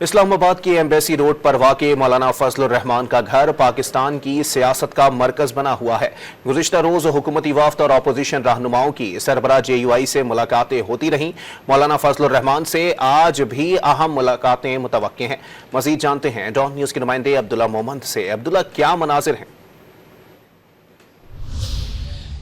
اسلام آباد کی embassy road پر واقع مولانا فضل الرحمان کا گھر پاکستان کی سیاست کا مرکز بنا ہوا ہے۔ گزشتہ روز حکومتی وفد اور اپوزیشن رہنماؤں کی سربراہ JUI سے ملاقاتیں ہوتی رہیں۔ مولانا فضل الرحمان سے آج بھی اہم ملاقاتیں متوقع ہیں۔ مزید جانتے ہیں ڈان نیوز کے نمائندے عبداللہ مومند سے۔ عبداللہ، کیا مناظر ہیں؟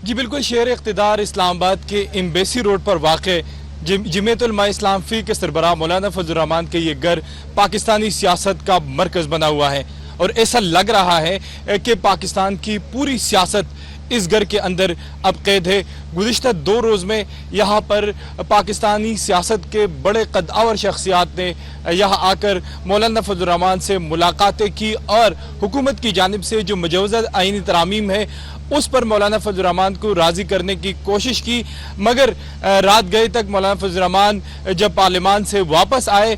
جی بالکل، شہر اقتدار اسلام آباد کے ایمبیسی روڈ پر واقع جمعیت علماء اسلام فی کے سربراہ مولانا فضل الرحمان کے یہ گھر پاکستانی سیاست کا مرکز بنا ہوا ہے، اور ایسا لگ رہا ہے کہ پاکستان کی پوری سیاست اس گھر کے اندر اب قید ہے۔ گزشتہ 2 روز میں یہاں پر پاکستانی سیاست کے بڑے قدآور شخصیات نے یہاں آ کر مولانا فضل الرحمان سے ملاقاتیں کی، اور حکومت کی جانب سے جو مجوزہ آئینی ترامیم ہے اس پر مولانا فضل الرحمان کو راضی کرنے کی کوشش کی، مگر رات گئے تک مولانا فضل الرحمان جب پارلیمان سے واپس آئے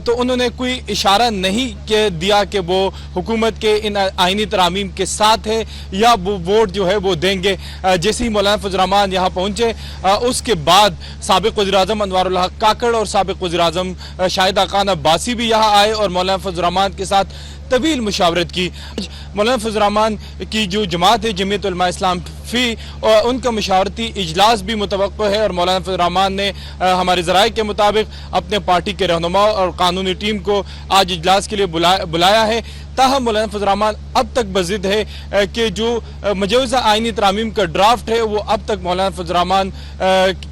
تو انہوں نے کوئی اشارہ نہیں دیا کہ وہ حکومت کے ان آئینی ترامیم کے ساتھ ہے یا وہ ووٹ جو ہے وہ دیں گے۔ جیسے ہی مولانا فضل الرحمان یہاں پہنچے اس کے بعد سابق وزیراعظم انوار الحق کاکڑ اور سابق وزیراعظم شاہد خان عباسی بھی یہاں آئے اور مولانا فضل الرحمان کے ساتھ طویل مشاورت کی۔ مولانا فضل الرحمان کی جو جماعت ہے جمعیت علماء اسلام فی، اور ان کا مشاورتی اجلاس بھی متوقع ہے، اور مولانا فضل الرحمان نے ہمارے ذرائع کے مطابق اپنے پارٹی کے رہنماؤں اور قانونی ٹیم کو آج اجلاس کے لیے بلایا ہے۔ تاہم مولانا فضل الرحمان اب تک بضد ہے کہ جو مجوزہ آئینی ترامیم کا ڈرافٹ ہے وہ اب تک مولانا فضل الرحمان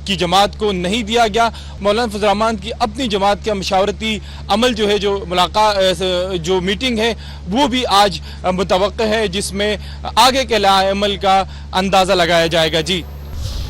کی جماعت کو نہیں دیا گیا۔ مولانا فضل الرحمان کی اپنی جماعت کا مشاورتی عمل جو ہے، جو ملاقات جو میٹنگ ہے وہ بھی آج متوقع ہے، جس میں آگے کے عمل کا اندازہ لگایا جائے گا۔ جی